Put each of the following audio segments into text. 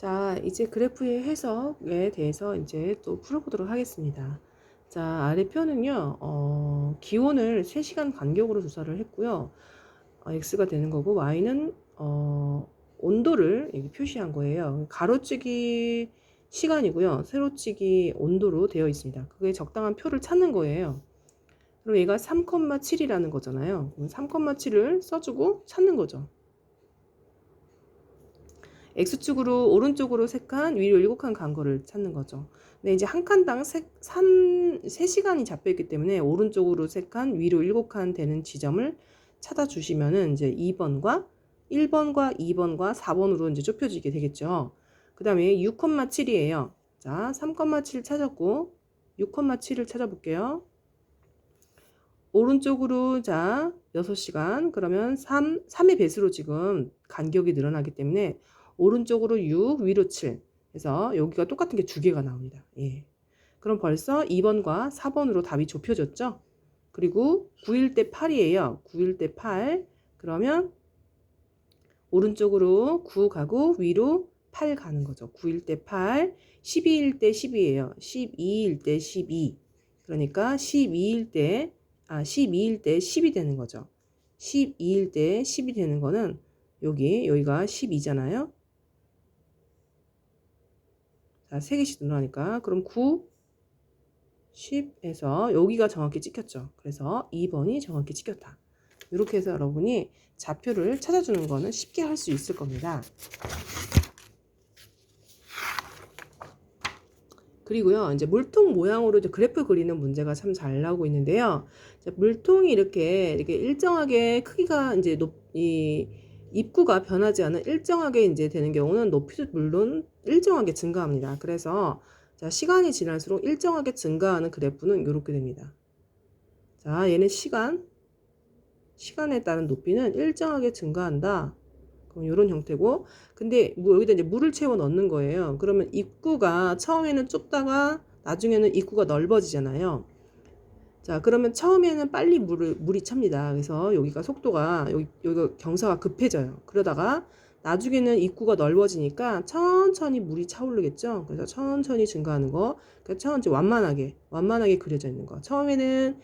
자, 이제 그래프의 해석에 대해서 이제 또 풀어보도록 하겠습니다. 자, 아래 표는요, 기온을 3시간 간격으로 조사를 했고요. x가 되는 거고, y는, 온도를 여기 표시한 거예요. 가로치기 시간이고요. 세로치기 온도로 되어 있습니다. 그게 적당한 표를 찾는 거예요. 그럼 얘가 3,7이라는 거잖아요. 그럼 3,7을 써주고 찾는 거죠. X축으로 오른쪽으로 3칸, 위로 7칸 간 거를 찾는 거죠. 근데 이제 한 칸당 3시간이 잡혀있기 때문에 오른쪽으로 3칸, 위로 7칸 되는 지점을 찾아주시면은 이제 2번과 1번과 2번과 4번으로 이제 좁혀지게 되겠죠. 그 다음에 6,7이에요. 자, 3,7 찾았고, 6,7을 찾아볼게요. 오른쪽으로 자 6시간 그러면 3의 배수로 지금 간격이 늘어나기 때문에 오른쪽으로 6 위로 7 해서 여기가 똑같은 게 2개가 나옵니다. 예. 그럼 벌써 2번과 4번으로 답이 좁혀졌죠. 그리고 9일 때 8이에요. 9일 때 8 그러면 오른쪽으로 9 가고 위로 8 가는 거죠. 9일 때 8 12일 때 10이에요. 12일 때 12 그러니까 12일 때 10이 되는 거죠. 12일 때 10이 되는 거는 여기가 12잖아요. 자, 3개씩 늘어나니까 그럼 9, 10에서 여기가 정확히 찍혔죠. 그래서 2번이 정확히 찍혔다. 이렇게 해서 여러분이 좌표를 찾아주는 거는 쉽게 할 수 있을 겁니다. 그리고요, 이제 물통 모양으로 이제 그래프 그리는 문제가 참 잘 나오고 있는데요. 물통이 이렇게 일정하게 크기가 이제 입구가 변하지 않은 일정하게 이제 되는 경우는 높이도 물론 일정하게 증가합니다. 그래서 자, 시간이 지날수록 일정하게 증가하는 그래프는 이렇게 됩니다. 자, 얘는 시간에 따른 높이는 일정하게 증가한다. 그럼 이런 형태고, 근데 여기다 이제 물을 채워 넣는 거예요. 그러면 입구가 처음에는 좁다가 나중에는 입구가 넓어지잖아요. 자, 그러면 처음에는 빨리 물이 찹니다. 그래서 여기가 속도가 여기가 경사가 급해져요. 그러다가 나중에는 입구가 넓어지니까 천천히 물이 차오르겠죠. 그래서 천천히 증가하는 거. 그러니까 천천히 완만하게 그려져 있는 거. 처음에는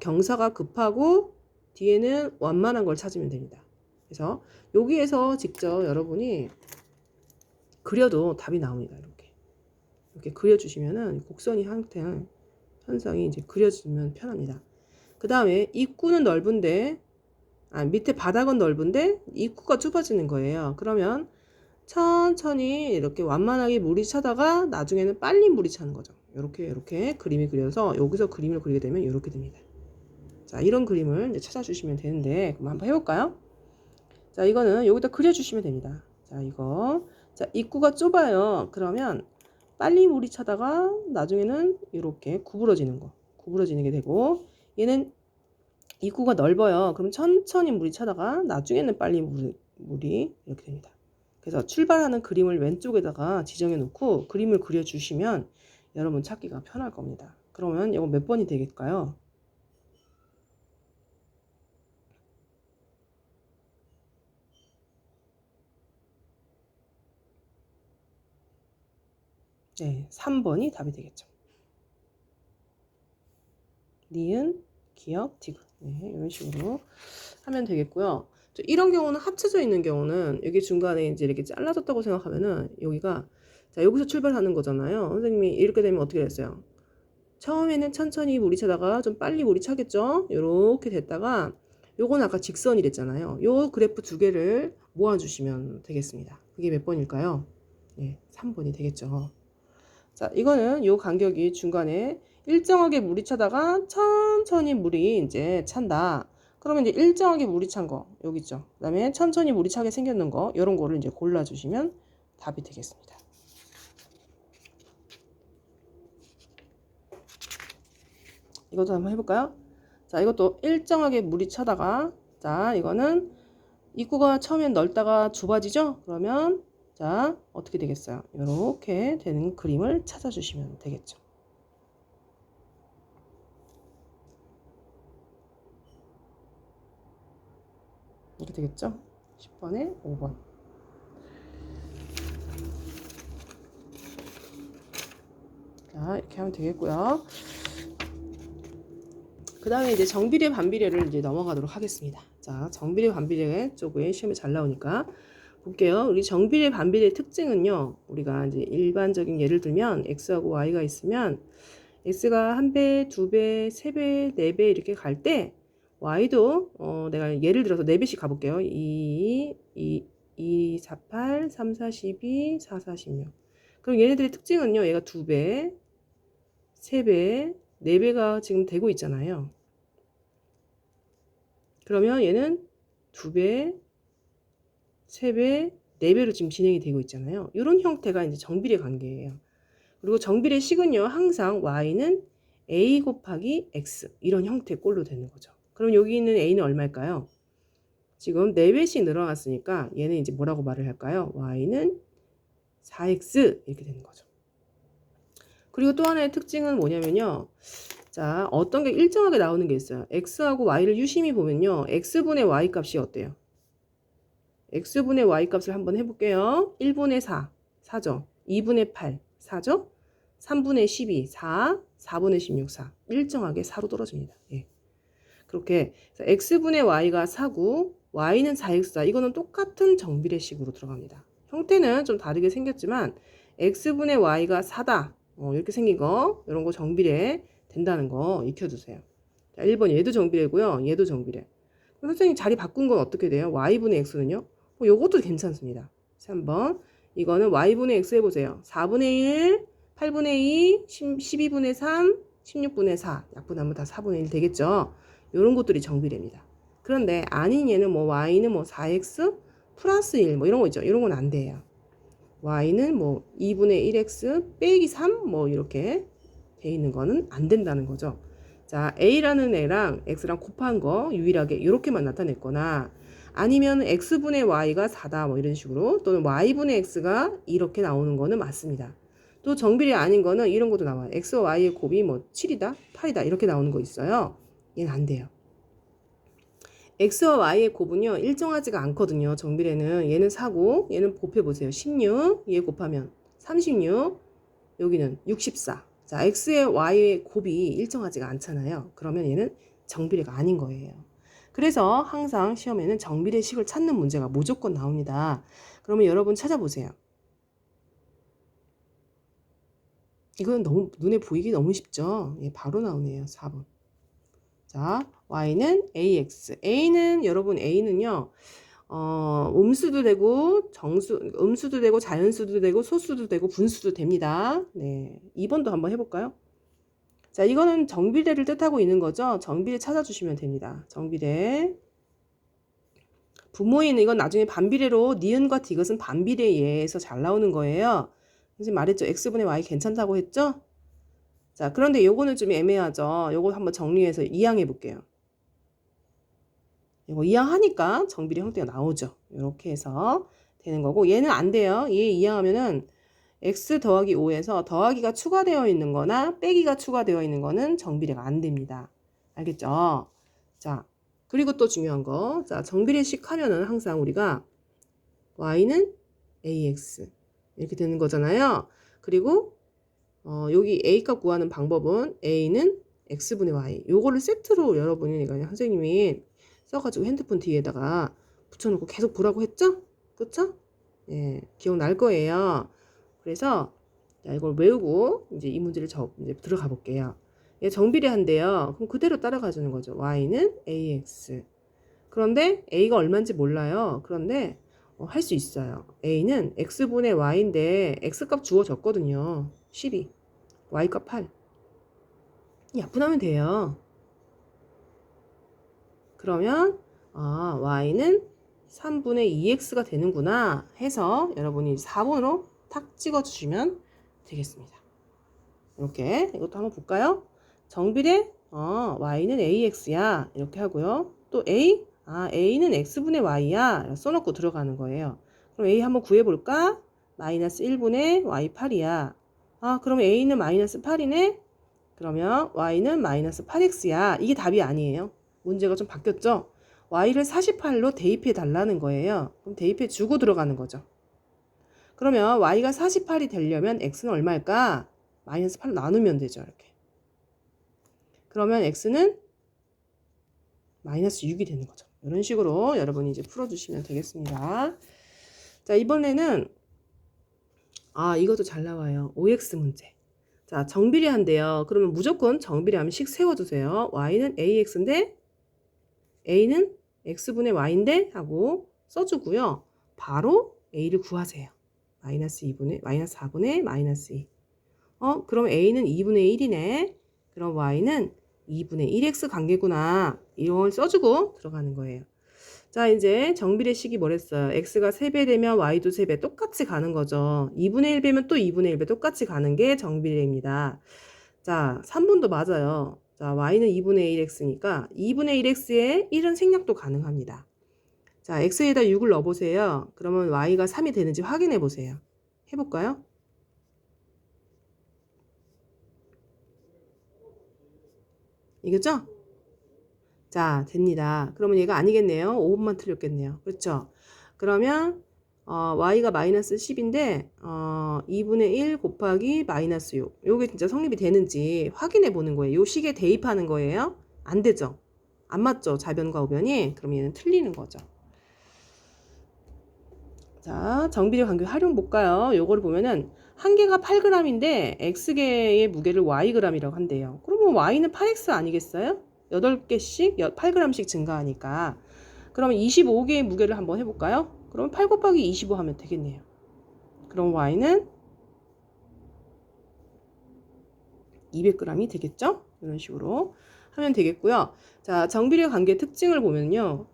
경사가 급하고 뒤에는 완만한 걸 찾으면 됩니다. 그래서 여기에서 직접 여러분이 그려도 답이 나옵니다. 이렇게 그려주시면은 곡선이 현상이 이제 그려지면 편합니다. 그 다음에 입구는 넓은데, 밑에 바닥은 넓은데 입구가 좁아지는 거예요. 그러면 천천히 이렇게 완만하게 물이 차다가 나중에는 빨리 물이 차는 거죠. 이렇게 그림이 그려서 여기서 그림을 그리게 되면 이렇게 됩니다. 자, 이런 그림을 이제 찾아주시면 되는데, 그럼 한번 해볼까요? 자, 이거는 여기다 그려주시면 됩니다. 자, 자, 입구가 좁아요. 그러면 빨리 물이 차다가 나중에는 이렇게 구부러지는 게 되고, 얘는 입구가 넓어요. 그럼 천천히 물이 차다가 나중에는 빨리 물이 이렇게 됩니다. 그래서 출발하는 그림을 왼쪽에다가 지정해 놓고 그림을 그려주시면 여러분 찾기가 편할 겁니다. 그러면 이거 몇 번이 되겠까요? 네, 3번이 답이 되겠죠. 니은, 기역, 디귿. 네, 이런 식으로 하면 되겠고요. 이런 경우는 합쳐져 있는 경우는 여기 중간에 이제 이렇게 잘라졌다고 생각하면은 여기가 자, 여기서 출발하는 거잖아요. 선생님이 이렇게 되면 어떻게 됐어요? 처음에는 천천히 물이 차다가 좀 빨리 물이 차겠죠? 이렇게 됐다가 요건 아까 직선이랬잖아요. 요 그래프 2개를 모아주시면 되겠습니다. 그게 몇 번일까요? 네, 3번이 되겠죠. 자, 이거는 요 간격이 중간에 일정하게 물이 차다가 천천히 물이 이제 찬다. 그러면 이제 일정하게 물이 찬 거, 여기 있죠. 그 다음에 천천히 물이 차게 생겼는 거, 이런 거를 이제 골라주시면 답이 되겠습니다. 이것도 한번 해볼까요? 자, 이것도 일정하게 물이 차다가, 자, 이거는 입구가 처음엔 넓다가 좁아지죠? 그러면, 자, 어떻게 되겠어요? 이렇게 되는 그림을 찾아주시면 되겠죠. 이렇게 되겠죠? 10번에 5번. 자, 이렇게 하면 되겠고요. 그 다음에 이제 정비례 반비례를 이제 넘어가도록 하겠습니다. 자, 정비례 반비례 쪽에 시험에 잘 나오니까 볼게요. 우리 정비례 반비례 특징은요. 우리가 이제 일반적인 예를 들면 x하고 y가 있으면 x가 1배, 2배, 3배, 4배 이렇게 갈 때 y도 내가 예를 들어서 4배씩 가볼게요. 2, 4, 8, 3, 4, 12, 4, 4, 16. 그럼 얘네들의 특징은요. 얘가 2배, 3배, 4배가 지금 되고 있잖아요. 그러면 얘는 2배, 3배, 4배로 지금 진행이 되고 있잖아요. 이런 형태가 이제 정비례 관계예요. 그리고 정비례 식은요. 항상 y는 a 곱하기 x 이런 형태의 꼴로 되는 거죠. 그럼 여기 있는 a는 얼마일까요? 지금 4배씩 늘어났으니까 얘는 이제 뭐라고 말을 할까요? y는 4x 이렇게 되는 거죠. 그리고 또 하나의 특징은 뭐냐면요. 자, 어떤 게 일정하게 나오는 게 있어요. x하고 y를 유심히 보면요. x분의 y 값이 어때요? x분의 y 값을 한번 해볼게요. 1분의 4, 4죠. 2분의 8, 4죠. 3분의 12, 4, 4분의 16, 4. 일정하게 4로 떨어집니다. 예. 그렇게 x분의 y가 4고 y는 4x. 이거는 똑같은 정비례식으로 들어갑니다. 형태는 좀 다르게 생겼지만 x분의 y가 4다. 이렇게 생긴 거, 이런 거 정비례 된다는 거 익혀두세요. 자, 1번 얘도 정비례고요. 얘도 정비례. 선생님 자리 바꾼 건 어떻게 돼요? y분의 x는요? 요것도 괜찮습니다. 3번 이거는 y분의 x 해보세요. 4분의 1, 8분의 2, 12분의 3, 16분의 4 약분하면 다 4분의 1 되겠죠? 이런 것들이 정비례입니다. 그런데 아닌 얘는 뭐 y는 뭐 4x 플러스 1 뭐 이런 거 있죠. 이런 건 안 돼요. y는 뭐 2분의 1x 빼기 3 뭐 이렇게 돼 있는 거는 안 된다는 거죠. 자, a라는 애랑 x랑 곱한 거 유일하게 이렇게만 나타냈거나 아니면 x분의 y가 4다 뭐 이런 식으로 또는 y분의 x가 이렇게 나오는 거는 맞습니다. 또 정비례 아닌 거는 이런 것도 나와요. x와 y의 곱이 뭐 7이다 8이다 이렇게 나오는 거 있어요. 얘는 안 돼요. x와 y의 곱은요 일정하지가 않거든요. 정비례는 얘는 4고 얘는 곱해보세요. 16 얘 곱하면 36 여기는 64. 자, x의 y의 곱이 일정하지가 않잖아요. 그러면 얘는 정비례가 아닌 거예요. 그래서 항상 시험에는 정비례식을 찾는 문제가 무조건 나옵니다. 그러면 여러분 찾아보세요. 이건 너무 눈에 보이기 너무 쉽죠? 예, 바로 나오네요. 4번. 자, y는 ax. a는 여러분 a는요. 음수도 되고 음수도 되고 자연수도 되고 소수도 되고 분수도 됩니다. 네. 2번도 한번 해볼까요? 자, 이거는 정비례를 뜻하고 있는 거죠. 정비례 찾아주시면 됩니다. 정비례. 분모인 이건 나중에 반비례로 니은과 디귿은 반비례에서 잘 나오는 거예요. 선생님 말했죠. x분의 y 괜찮다고 했죠? 자, 그런데 요거는 좀 애매하죠. 요거 한번 정리해서 이항해 볼게요. 이거 이항하니까 정비례 형태가 나오죠. 이렇게 해서 되는 거고 얘는 안 돼요. 얘 이항하면은 x 더하기 5에서 더하기가 추가되어 있는 거나 빼기가 추가되어 있는 거는 정비례가 안 됩니다. 알겠죠? 자, 그리고 또 중요한 거. 자, 정비례식 하면은 항상 우리가 y는 ax 이렇게 되는 거잖아요. 그리고 여기 a값 구하는 방법은 a는 x분의 y. 요거를 세트로 여러분이 그냥 선생님이 써가지고 핸드폰 뒤에다가 붙여놓고 계속 보라고 했죠? 그쵸? 예, 기억날 거예요. 그래서 이걸 외우고 이제 이 문제를 이제 들어가 볼게요. 얘 정비례한대요. 그럼 그대로 따라가 주는 거죠. y는 ax. 그런데 a가 얼마인지 몰라요. 그런데 할 수 있어요. a는 x분의 y인데 x값 주어졌거든요. 12. y값 8. 약분하면 돼요. 그러면 y는 3분의 2x가 되는구나 해서 여러분이 4번으로 탁 찍어주시면 되겠습니다. 이렇게 이것도 한번 볼까요? 정비례 y는 ax야 이렇게 하고요. 또 a는 x분의 y야 써놓고 들어가는 거예요. 그럼 a 한번 구해볼까? 마이너스 1분의 y8이야. 그럼 a는 마이너스 8이네? 그러면 y는 마이너스 8x야. 이게 답이 아니에요. 문제가 좀 바뀌었죠? y를 48로 대입해 달라는 거예요. 그럼 대입해 주고 들어가는 거죠. 그러면 y가 48이 되려면 x는 얼마일까? 마이너스 8로 나누면 되죠. 이렇게. 그러면 x는 마이너스 6이 되는 거죠. 이런 식으로 여러분이 이제 풀어주시면 되겠습니다. 자, 이번에는 이것도 잘 나와요. OX 문제. 자, 정비례한대요. 그러면 무조건 정비례하면 식 세워주세요. y는 ax인데 a는 x분의 y인데 하고 써주고요. 바로 a를 구하세요. 마이너스 4분의 마이너스 2. 그럼 a는 2분의 1이네. 그럼 y는 2분의 1x 관계구나. 이걸 써주고 들어가는 거예요. 자, 이제 정비례식이 뭐랬어요? x가 3배 되면 y도 3배 똑같이 가는 거죠. 2분의 1 배면 또 2분의 1배 똑같이 가는 게 정비례입니다. 자, 3분도 맞아요. 자, y는 2분의 1x니까 2분의 1x에 1은 생략도 가능합니다. 자, x에다 6을 넣어보세요. 그러면 y가 3이 되는지 확인해 보세요. 해볼까요? 이거죠? 자, 됩니다. 그러면 얘가 아니겠네요. 5번만 틀렸겠네요. 그렇죠? 그러면 y가 마이너스 10인데 2분의 1 곱하기 마이너스 6. 요게 진짜 성립이 되는지 확인해 보는 거예요. 요 식에 대입하는 거예요. 안 되죠? 안 맞죠? 좌변과 우변이. 그럼 얘는 틀리는 거죠. 자, 정비례 관계 활용 볼까요? 요거를 보면은 한 개가 8g인데 x개의 무게를 yg이라고 한대요. 그러면 y는 8x 아니겠어요? 8개씩 8g씩 증가하니까. 그러면 25개의 무게를 한번 해볼까요? 그럼 8 곱하기 25 하면 되겠네요. 그럼 y는 200g이 되겠죠? 이런 식으로 하면 되겠고요. 자, 정비례 관계 특징을 보면요.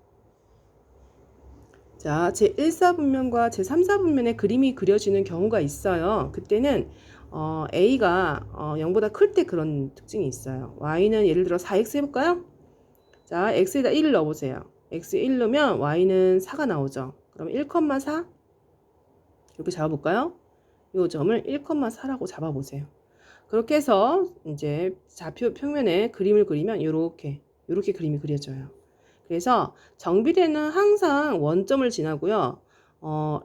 자, 제1사분면과 제3사분면의 그림이 그려지는 경우가 있어요. 그때는 a가 0보다 클 때 그런 특징이 있어요. y는 예를 들어 4x 해볼까요? 자, x에다 1을 넣어보세요. x에 1 넣으면 y는 4가 나오죠. 그럼 1,4 이렇게 잡아볼까요? 이 점을 1,4라고 잡아보세요. 그렇게 해서 이제 좌표 평면에 그림을 그리면 이렇게 그림이 그려져요. 그래서 정비례는 항상 원점을 지나고요.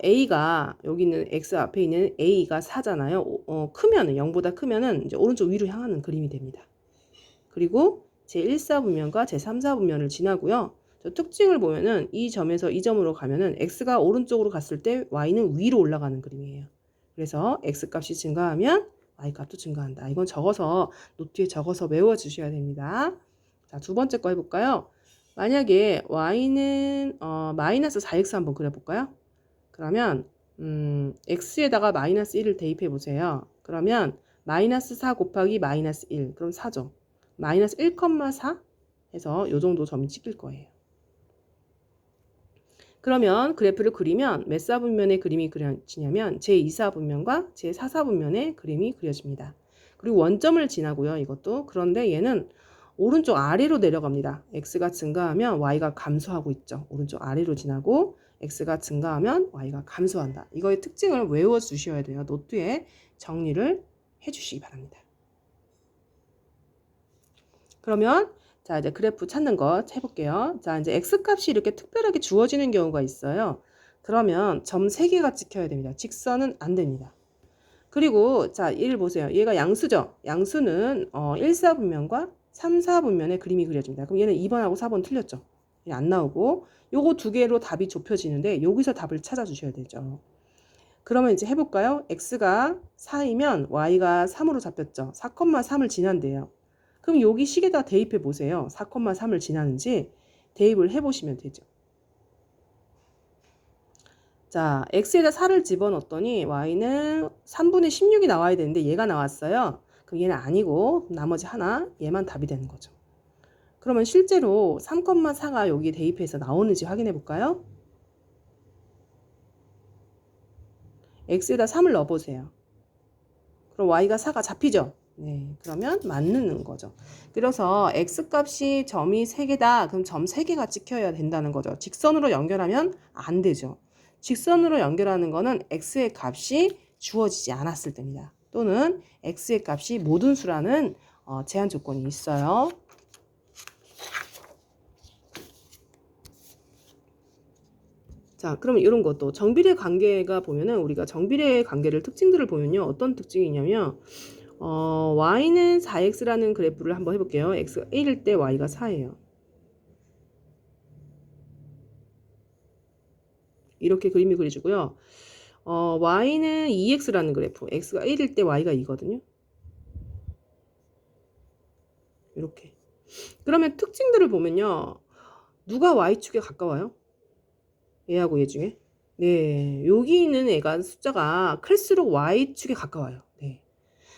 a가 여기 있는 x 앞에 있는 a가 4잖아요. 크면은 0보다 크면은 이제 오른쪽 위로 향하는 그림이 됩니다. 그리고 제1사분면과 제3사분면을 지나고요. 저 특징을 보면은 이 점에서 이 점으로 가면은 x가 오른쪽으로 갔을 때 y는 위로 올라가는 그림이에요. 그래서 x 값이 증가하면 y 값도 증가한다. 이건 적어서 노트에 적어서 외워 주셔야 됩니다. 자, 두 번째 거 해볼까요? 만약에 y는 마이너스 4x 한번 그려볼까요? 그러면 x에다가 마이너스 1을 대입해 보세요. 그러면 마이너스 4 곱하기 마이너스 1 그럼 4죠. 마이너스 1,4 해서 요 정도 점이 찍힐 거예요. 그러면 그래프를 그리면 몇 사분면의 그림이 그려지냐면 제2사분면과 제4사분면의 그림이 그려집니다. 그리고 원점을 지나고요. 이것도. 그런데 얘는 오른쪽 아래로 내려갑니다. x가 증가하면 y가 감소하고 있죠. 오른쪽 아래로 지나고 x가 증가하면 y가 감소한다. 이거의 특징을 외워 주셔야 돼요. 노트에 정리를 해 주시기 바랍니다. 그러면 자, 이제 그래프 찾는 거 해볼게요. 자, 이제 x값이 이렇게 특별하게 주어지는 경우가 있어요. 그러면 점 3개가 찍혀야 됩니다. 직선은 안 됩니다. 그리고 자, 얘를 보세요. 얘가 양수죠. 양수는 1사분면과 3사분면의 그림이 그려집니다. 그럼 얘는 2번하고 4번 틀렸죠. 안 나오고 요거 두 개로 답이 좁혀지는데 여기서 답을 찾아주셔야 되죠. 그러면 이제 해볼까요? x가 4이면 y가 3으로 잡혔죠. 4,3을 지난대요. 그럼 여기 식에다 대입해 보세요. 4,3을 지나는지 대입을 해보시면 되죠. 자, x에다 4를 집어넣었더니 y는 3분의 16이 나와야 되는데 얘가 나왔어요. 그럼 얘는 아니고 나머지 하나 얘만 답이 되는 거죠. 그러면 실제로 3,4가 여기에 대입해서 나오는지 확인해 볼까요? x에다 3을 넣어보세요. 그럼 y가 4가 잡히죠? 네, 그러면 맞는 거죠. 그래서 x값이 점이 3개다. 그럼 점 3개가 찍혀야 된다는 거죠. 직선으로 연결하면 안 되죠. 직선으로 연결하는 거는 x의 값이 주어지지 않았을 때입니다. 또는 x의 값이 모든 수라는 제한 조건이 있어요. 자, 그럼 이런 것도 정비례 관계가 보면은 우리가 정비례 관계를 특징들을 보면요. 어떤 특징이 있냐면 y는 4x라는 그래프를 한번 해볼게요. x가 1일 때 y가 4예요. 이렇게 그림이 그려지고요. y는 2x라는 그래프, x가 1일 때 y가 2거든요. 이렇게. 그러면 특징들을 보면요. 누가 y축에 가까워요? 얘하고 얘 중에? 네, 여기 있는 애가 숫자가 클수록 y축에 가까워요. 네.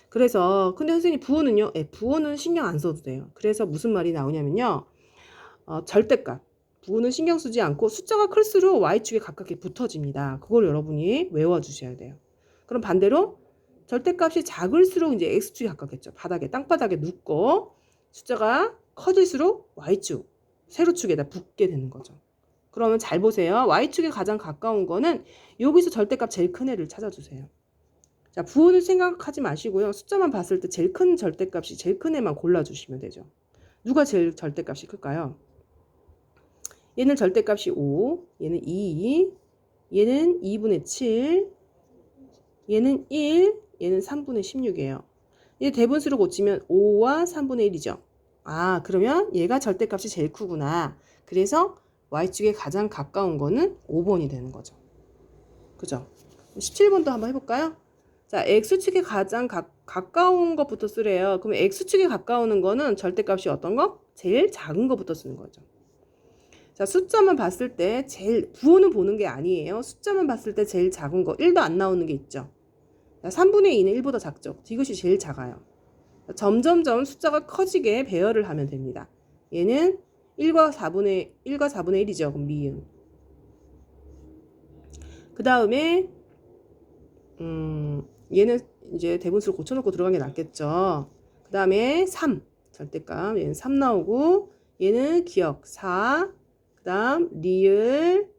그래서 근데 선생님 부호는요? 네, 부호는 신경 안 써도 돼요. 그래서 무슨 말이 나오냐면요. 절대값. 부호는 신경 쓰지 않고 숫자가 클수록 y축에 가깝게 붙어집니다. 그걸 여러분이 외워주셔야 돼요. 그럼 반대로 절대값이 작을수록 이제 x축에 가깝겠죠. 바닥에 땅바닥에 눕고 숫자가 커질수록 y축, 세로축에다 붙게 되는 거죠. 그러면 잘 보세요. y축에 가장 가까운 거는 여기서 절대값 제일 큰 애를 찾아주세요. 자, 부호는 생각하지 마시고요. 숫자만 봤을 때 제일 큰 절대값이 제일 큰 애만 골라주시면 되죠. 누가 제일 절대값이 클까요? 얘는 절대값이 5, 얘는 2, 얘는 2분의 7, 얘는 1, 얘는 3분의 16이에요. 얘 대분수로 고치면 5와 3분의 1이죠. 아, 그러면 얘가 절대값이 제일 크구나. 그래서 y축에 가장 가까운 거는 5번이 되는 거죠. 그죠? 17번도 한번 해볼까요? 자, x축에 가장 가까운 것부터 쓰래요. 그럼 x축에 가까우는 거는 절대값이 어떤 거? 제일 작은 것부터 쓰는 거죠. 자, 숫자만 봤을 때 제일, 부호는 보는 게 아니에요. 숫자만 봤을 때 제일 작은 거, 1도 안 나오는 게 있죠. 자, 3분의 2는 1보다 작죠. 이것이 제일 작아요. 점점점 숫자가 커지게 배열을 하면 됩니다. 얘는 1과 4분의 1이죠. 그럼 미음. 그 다음에 얘는 이제 대분수를 고쳐놓고 들어간 게 낫겠죠. 그 다음에 3 절대값, 얘는 3 나오고, 얘는 기억 4, 그 다음 리을,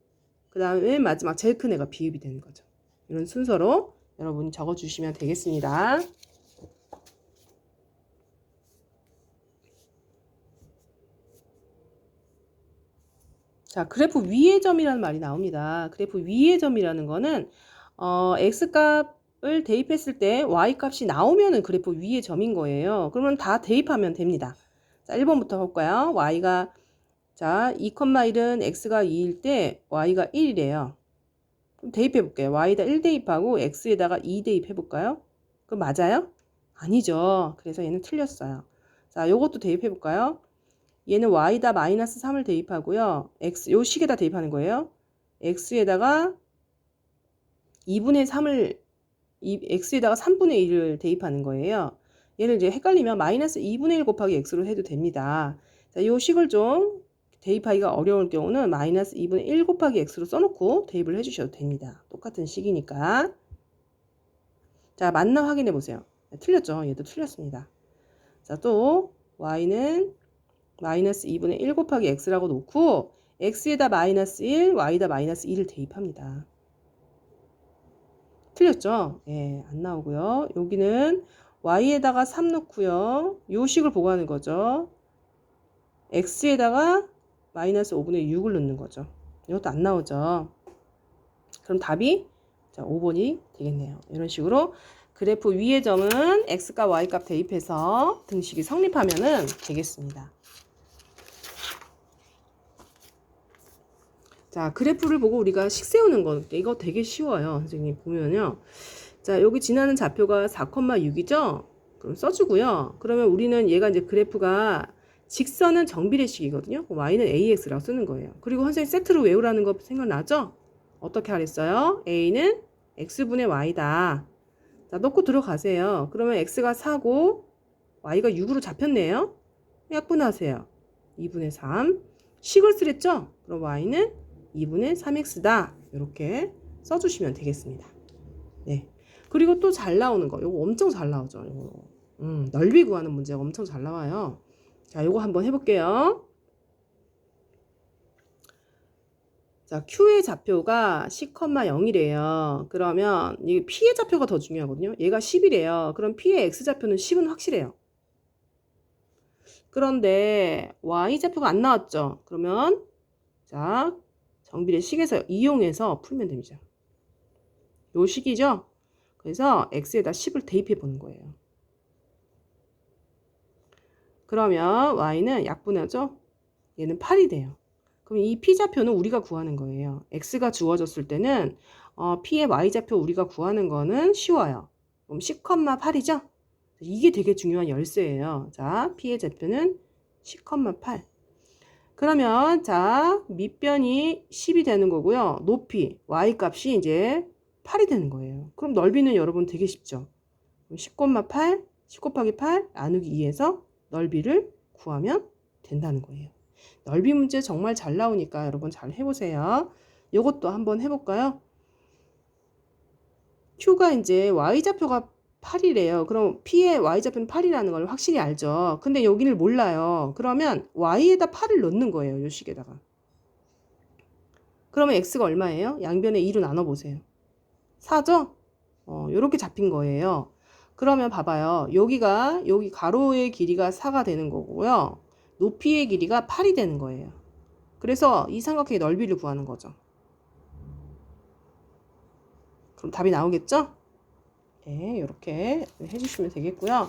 그 다음에 마지막 제일 큰 애가 비읍이 되는 거죠. 이런 순서로 여러분이 적어주시면 되겠습니다. 자, 그래프 위의 점이라는 말이 나옵니다. 그래프 위의 점이라는 거는 x값을 대입했을 때 y값이 나오면은 그래프 위의 점인 거예요. 그러면 다 대입하면 됩니다. 자, 1번부터 볼까요? y가 자, 2,1은 x가 2일 때 y가 1이래요. 그럼 대입해 볼게요. y에다 1 대입하고 x에다가 2 대입해 볼까요? 그럼 맞아요? 아니죠. 그래서 얘는 틀렸어요. 자, 요것도 대입해 볼까요? 얘는 y다 마이너스 3을 대입하고요. 요 식에다 대입하는 거예요. x에다가 2분의 3을 x에다가 3분의 1을 대입하는 거예요. 얘를 이제 헷갈리면 마이너스 2분의 1 곱하기 x로 해도 됩니다. 자, 요 식을 좀 대입하기가 어려울 경우는 마이너스 2분의 1 곱하기 x로 써놓고 대입을 해주셔도 됩니다. 똑같은 식이니까. 자, 맞나 확인해 보세요. 틀렸죠? 얘도 틀렸습니다. 자, 또 y는 마이너스 2분의 1 곱하기 x라고 놓고 x에다 마이너스 1, y에다 마이너스 2를 대입합니다. 틀렸죠? 예, 안 나오고요. 여기는 y에다가 3 넣고요. 요 식을 보고하는 거죠. x에다가 마이너스 5분의 6을 넣는 거죠. 이것도 안 나오죠. 그럼 답이 자, 5번이 되겠네요. 이런 식으로 그래프 위의 점은 x값 y값 대입해서 등식이 성립하면 되겠습니다. 자, 그래프를 보고 우리가 식 세우는 거, 이거 되게 쉬워요. 선생님 보면요. 자, 여기 지나는 좌표가 4,6이죠? 그럼 써주고요. 그러면 우리는 얘가 이제 그래프가 직선은 정비례식이거든요. y는 ax라고 쓰는 거예요. 그리고 선생님 세트로 외우라는 거 생각나죠? 어떻게 하랬어요? a는 x분의 y다. 자, 넣고 들어가세요. 그러면 x가 4고 y가 6으로 잡혔네요. 약분하세요. 2분의 3. 식을 쓰랬죠? 그럼 y는 2분의 3x다. 이렇게 써주시면 되겠습니다. 네. 그리고 또 잘 나오는 거. 요거 엄청 잘 나오죠. 요거. 넓이 구하는 문제가 엄청 잘 나와요. 자, 요거 한번 해볼게요. 자, Q의 좌표가 10,0이래요. 그러면 이 P의 좌표가 더 중요하거든요. 얘가 10이래요. 그럼 P의 X좌표는 10은 확실해요. 그런데 Y좌표가 안 나왔죠. 그러면 자, 정비례 식에서 이용해서 풀면 됩니다. 요 식이죠. 그래서 X에다 10을 대입해 보는 거예요. 그러면 y는 약분하죠? 얘는 8이 돼요. 그럼 이 p좌표는 우리가 구하는 거예요. x가 주어졌을 때는 p의 y좌표 우리가 구하는 거는 쉬워요. 그럼 10,8이죠? 이게 되게 중요한 열쇠예요. 자, p의 좌표는 10,8. 그러면 자, 밑변이 10이 되는 거고요. 높이 y 값이 이제 8이 되는 거예요. 그럼 넓이는 여러분 되게 쉽죠. 10,8, 10 곱하기 8 나누기 2에서 넓이를 구하면 된다는 거예요. 넓이 문제 정말 잘 나오니까 여러분 잘 해보세요. 이것도 한번 해볼까요? Q가 이제 Y좌표가 8이래요. 그럼 P의 Y좌표는 8이라는 걸 확실히 알죠. 근데 여기를 몰라요. 그러면 Y에다 8을 넣는 거예요. 요 식에다가. 그러면 X가 얼마예요? 양변에 2로 나눠보세요. 4죠? 요렇게 잡힌 거예요. 그러면 봐봐요. 여기 가로의 길이가 4가 되는 거고요. 높이의 길이가 8이 되는 거예요. 그래서 이 삼각형의 넓이를 구하는 거죠. 그럼 답이 나오겠죠? 네, 이렇게 해주시면 되겠고요.